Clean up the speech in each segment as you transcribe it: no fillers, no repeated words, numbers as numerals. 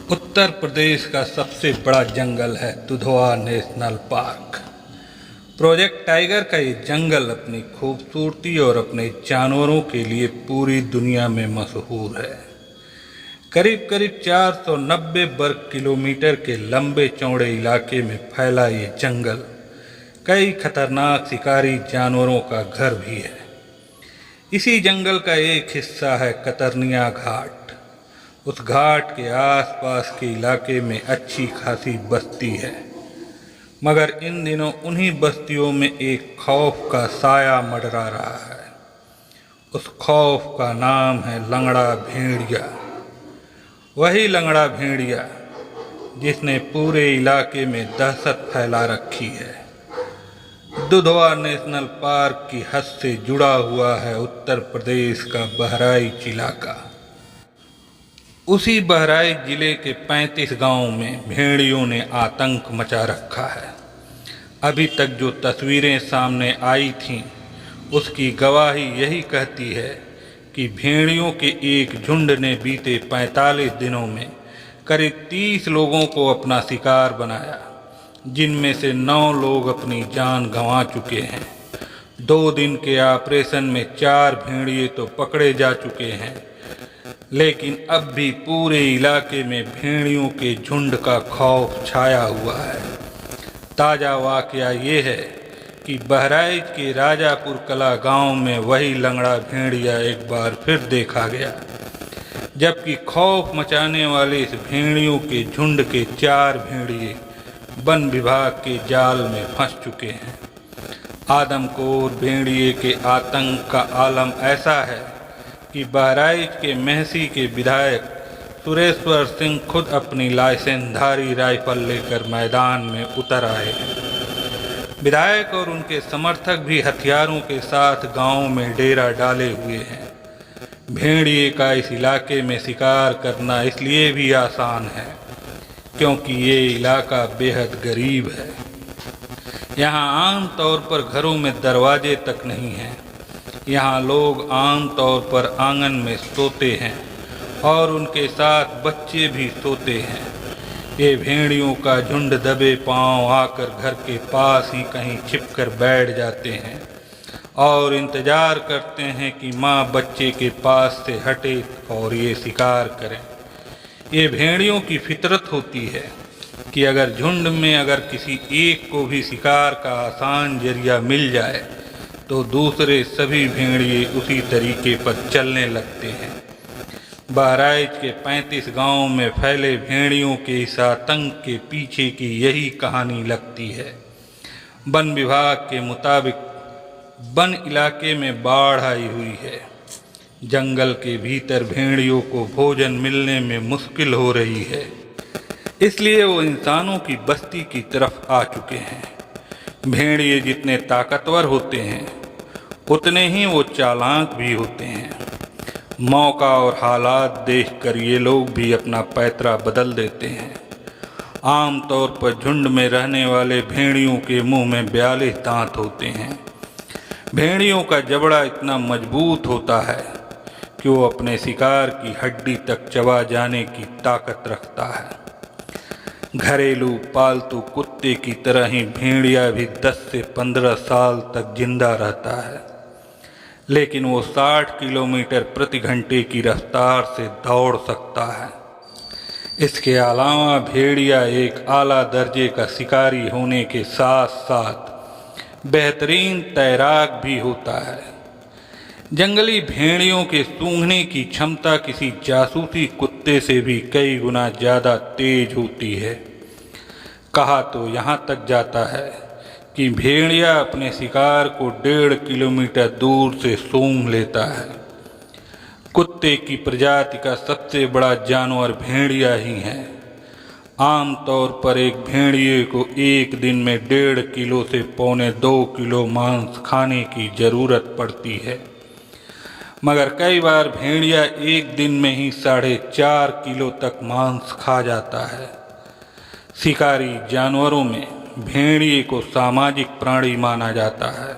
उत्तर प्रदेश का सबसे बड़ा जंगल है Dudhwa national park. Project tiger का ये जंगल अपनी खूबसूरती और अपने जानवरों के लिए पूरी दुनिया में मशहूर है। करीब करीब 490 वर्ग किलोमीटर के लंबे चौड़े इलाके में फैला ये जंगल कई खतरनाक शिकारी जानवरों का घर भी है। इसी जंगल का एक हिस्सा है कतरनिया घाट। उस घाट के आसपास के इलाके में अच्छी खासी बस्ती है, मगर इन दिनों उन्हीं बस्तियों में एक खौफ का साया मंडरा रहा है। उस खौफ का नाम है लंगड़ा भेड़िया। वही लंगड़ा भेड़िया जिसने पूरे इलाके में दहशत फैला रखी है। दुधवा नेशनल पार्क की हद से जुड़ा हुआ है उत्तर प्रदेश का बहराइच इलाका। उसी बहराइच जिले के 35 गांवों में भेड़ियों ने आतंक मचा रखा है। अभी तक जो तस्वीरें सामने आई थीं, उसकी गवाही यही कहती है कि भेड़ियों के एक झुंड ने बीते 45 दिनों में करीब 30 लोगों को अपना शिकार बनाया, जिनमें से 9 लोग अपनी जान गंवा चुके हैं। 2 दिन के ऑपरेशन में 4 भेड़िए तो पकड़े जा चुके हैं, लेकिन अब भी पूरे इलाके में भेड़ियों के झुंड का खौफ छाया हुआ है। ताज़ा वाकया ये है कि बहराइच के राजापुर कला गांव में वही लंगड़ा भेड़िया एक बार फिर देखा गया, जबकि खौफ मचाने वाले इस भेड़ियों के झुंड के 4 भेड़िए वन विभाग के जाल में फंस चुके हैं। आदमखोर भेड़िए के आतंक का आलम ऐसा है कि बहराइच के मेहसी के विधायक सुरेश्वर सिंह खुद अपनी लाइसेंसधारी राइफल लेकर मैदान में उतर आए हैं। विधायक और उनके समर्थक भी हथियारों के साथ गांव में डेरा डाले हुए हैं। भेड़िए का इस इलाके में शिकार करना इसलिए भी आसान है क्योंकि ये इलाका बेहद गरीब है। यहाँ आम तौर पर घरों में दरवाजे तक नहीं हैं। यहाँ लोग आम तौर पर आंगन में सोते हैं और उनके साथ बच्चे भी सोते हैं। ये भेड़ियों का झुंड दबे पांव आकर घर के पास ही कहीं छिपकर बैठ जाते हैं और इंतज़ार करते हैं कि माँ बच्चे के पास से हटे और ये शिकार करें। ये भेड़ियों की फितरत होती है कि अगर झुंड में अगर किसी एक को भी शिकार का आसान जरिया मिल जाए तो दूसरे सभी भेड़िए उसी तरीके पर चलने लगते हैं। बहराइच के 35 गांवों में फैले भेड़ियों के इस आतंक के पीछे की यही कहानी लगती है। वन विभाग के मुताबिक वन इलाके में बाढ़ आई हुई है। जंगल के भीतर भेड़ियों को भोजन मिलने में मुश्किल हो रही है, इसलिए वो इंसानों की बस्ती की तरफ आ चुके हैं। भेड़िए जितने ताकतवर होते हैं उतने ही वो चालाक भी होते हैं। मौका और हालात देखकर ये लोग भी अपना पैतरा बदल देते हैं। आमतौर पर झुंड में रहने वाले भेड़ियों के मुंह में 42 दांत होते हैं। भेड़ियों का जबड़ा इतना मजबूत होता है कि वो अपने शिकार की हड्डी तक चबा जाने की ताकत रखता है। घरेलू पालतू कुत्ते की तरह ही भेड़िया भी 10 से 15 साल तक जिंदा रहता है, लेकिन वो 60 किलोमीटर प्रति घंटे की रफ्तार से दौड़ सकता है। इसके अलावा भेड़िया एक आला दर्जे का शिकारी होने के साथ साथ बेहतरीन तैराक भी होता है। जंगली भेड़ियों के सूंघने की क्षमता किसी जासूसी कुत्ते से भी कई गुना ज़्यादा तेज होती है। कहा तो यहाँ तक जाता है कि भेड़िया अपने शिकार को 1.5 किलोमीटर दूर से सूंघ लेता है। कुत्ते की प्रजाति का सबसे बड़ा जानवर भेड़िया ही है। आमतौर पर एक भेड़िए को एक दिन में 1.5 किलो से 1.25 किलो मांस खाने की ज़रूरत पड़ती है, मगर कई बार भेड़िया एक दिन में ही 4.5 किलो तक मांस खा जाता है। शिकारी जानवरों में भेड़िए को सामाजिक प्राणी माना जाता है,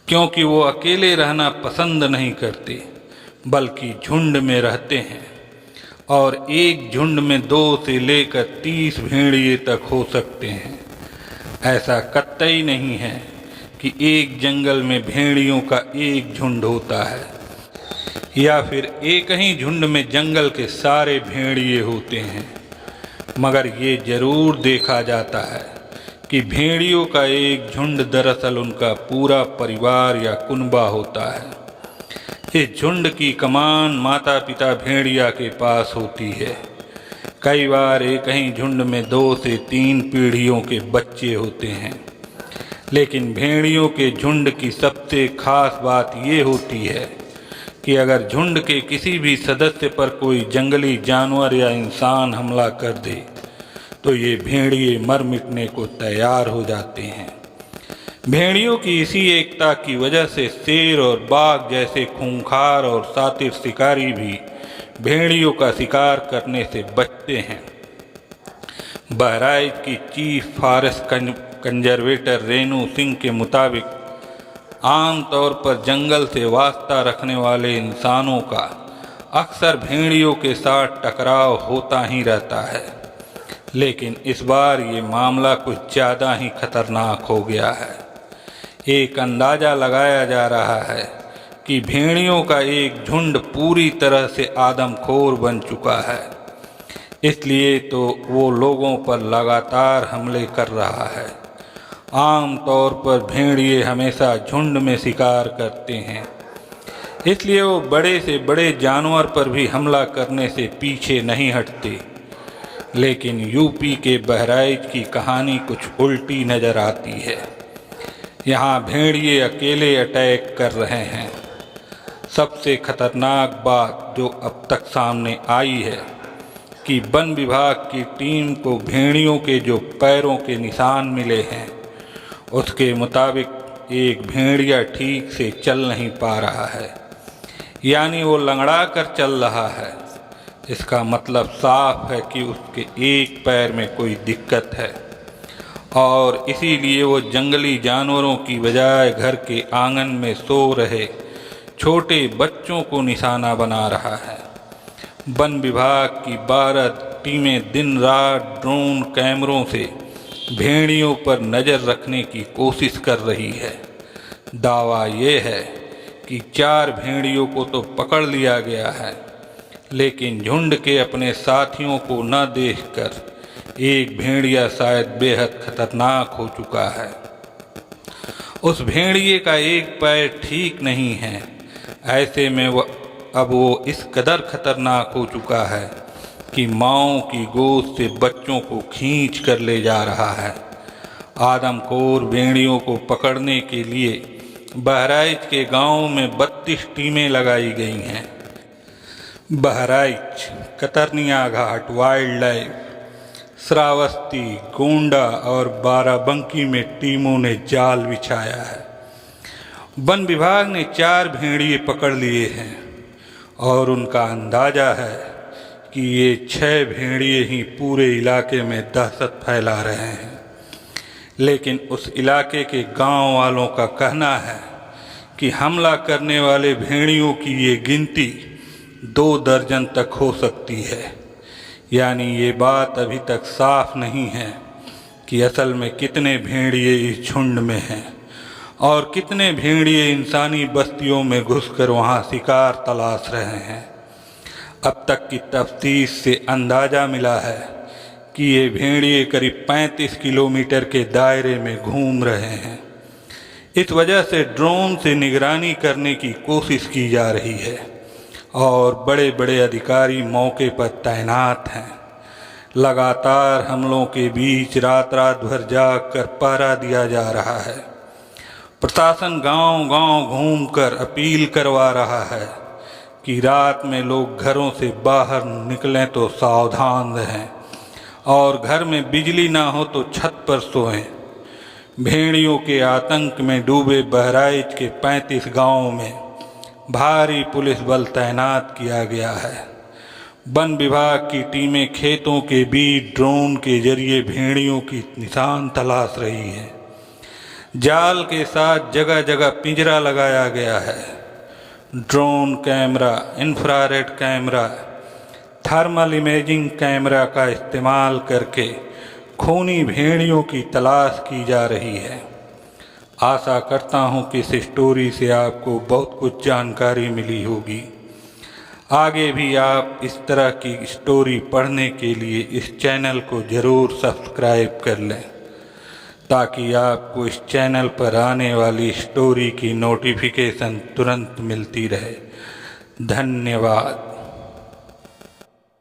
क्योंकि वो अकेले रहना पसंद नहीं करते बल्कि झुंड में रहते हैं। और एक झुंड में 2 से लेकर 30 भेड़िए तक हो सकते हैं। ऐसा कतई नहीं है कि एक जंगल में भेड़ियों का एक झुंड होता है या फिर एक ही झुंड में जंगल के सारे भेड़िए होते हैं, मगर ये जरूर देखा जाता है कि भेड़ियों का एक झुंड दरअसल उनका पूरा परिवार या कुनबा होता है। इस झुंड की कमान माता पिता भेड़िया के पास होती है। कई बार एक ही झुंड में 2 से 3 पीढ़ियों के बच्चे होते हैं, लेकिन भेड़ियों के झुंड की सबसे खास बात ये होती है कि अगर झुंड के किसी भी सदस्य पर कोई जंगली जानवर या इंसान हमला कर दे तो ये भेड़िए मर मिटने को तैयार हो जाते हैं। भेड़ियों की इसी एकता की वजह से शेर और बाघ जैसे खूंखार और शातिर शिकारी भी भेड़ियों का शिकार करने से बचते हैं। बहराइच की chief forest conservator Renu Singh के मुताबिक आमतौर पर जंगल से वास्ता रखने वाले इंसानों का अक्सर भेड़ियों के साथ टकराव होता ही रहता है, लेकिन इस बार ये मामला कुछ ज़्यादा ही खतरनाक हो गया है। एक अंदाज़ा लगाया जा रहा है कि भेड़ियों का एक झुंड पूरी तरह से आदमखोर बन चुका है, इसलिए तो वो लोगों पर लगातार हमले कर रहा है। आम तौर पर भेड़िए हमेशा झुंड में शिकार करते हैं, इसलिए वो बड़े से बड़े जानवर पर भी हमला करने से पीछे नहीं हटते। लेकिन यूपी के बहराइच की कहानी कुछ उल्टी नज़र आती है। यहाँ भेड़िए अकेले अटैक कर रहे हैं। सबसे खतरनाक बात जो अब तक सामने आई है कि वन विभाग की टीम को भेड़ियों के जो पैरों के निशान मिले हैं, उसके मुताबिक एक भेड़िया ठीक से चल नहीं पा रहा है, यानी वो लंगड़ा कर चल रहा है। इसका मतलब साफ है कि उसके एक पैर में कोई दिक्कत है और इसीलिए वो जंगली जानवरों की बजाय घर के आंगन में सो रहे छोटे बच्चों को निशाना बना रहा है। वन विभाग की 12 टीमें दिन रात ड्रोन कैमरों से भेड़ियों पर नज़र रखने की कोशिश कर रही है। दावा ये है कि 4 भेड़ियों को तो पकड़ लिया गया है, लेकिन झुंड के अपने साथियों को न देखकर एक भेड़िया शायद बेहद खतरनाक हो चुका है। उस भेड़िए का एक पैर ठीक नहीं है। ऐसे में अब वो इस कदर खतरनाक हो चुका है कि माँओं की गोद से बच्चों को खींच कर ले जा रहा है। आदमखोर भेड़ियों को पकड़ने के लिए बहराइच के गांव में 32 टीमें लगाई गई हैं। बहराइच, कतरनिया घाट वाइल्ड लाइफ, श्रावस्ती, गोंडा और बाराबंकी में टीमों ने जाल बिछाया है। वन विभाग ने 4 भेड़िए पकड़ लिए हैं और उनका अंदाज़ा है कि ये 6 भेड़िए ही पूरे इलाके में दहशत फैला रहे हैं। लेकिन उस इलाके के गांव वालों का कहना है कि हमला करने वाले भेड़ियों की ये गिनती 2 दर्जन तक हो सकती है। यानी ये बात अभी तक साफ नहीं है कि असल में कितने भेड़िए इस झुंड में हैं और कितने भेड़िए इंसानी बस्तियों में घुसकर वहाँ शिकार तलाश रहे हैं। अब तक की तफ्तीश से अंदाज़ा मिला है कि ये भेड़िए करीब 35 किलोमीटर के दायरे में घूम रहे हैं। इस वजह से ड्रोन से निगरानी करने की कोशिश की जा रही है और बड़े बड़े अधिकारी मौके पर तैनात हैं। लगातार हमलों के बीच रात रात भर जाग कर पहरा दिया जा रहा है। प्रशासन गांव-गांव घूमकर अपील करवा रहा है कि रात में लोग घरों से बाहर निकलें तो सावधान रहें और घर में बिजली ना हो तो छत पर सोएं। भेड़ियों के आतंक में डूबे बहराइच के 35 गांवों में भारी पुलिस बल तैनात किया गया है। वन विभाग की टीमें खेतों के बीच ड्रोन के जरिए भेड़ियों की निशान तलाश रही है। जाल के साथ जगह जगह पिंजरा लगाया गया है। Drone camera, infrared camera, thermal imaging camera का इस्तेमाल करके खूनी भेड़ियों की तलाश की जा रही है। आशा करता हूँ कि इस स्टोरी से आपको बहुत कुछ जानकारी मिली होगी। आगे भी आप इस तरह की स्टोरी पढ़ने के लिए इस चैनल को ज़रूर सब्सक्राइब कर लें, ताकि आपको इस चैनल पर आने वाली स्टोरी की नोटिफिकेशन तुरंत मिलती रहे। धन्यवाद।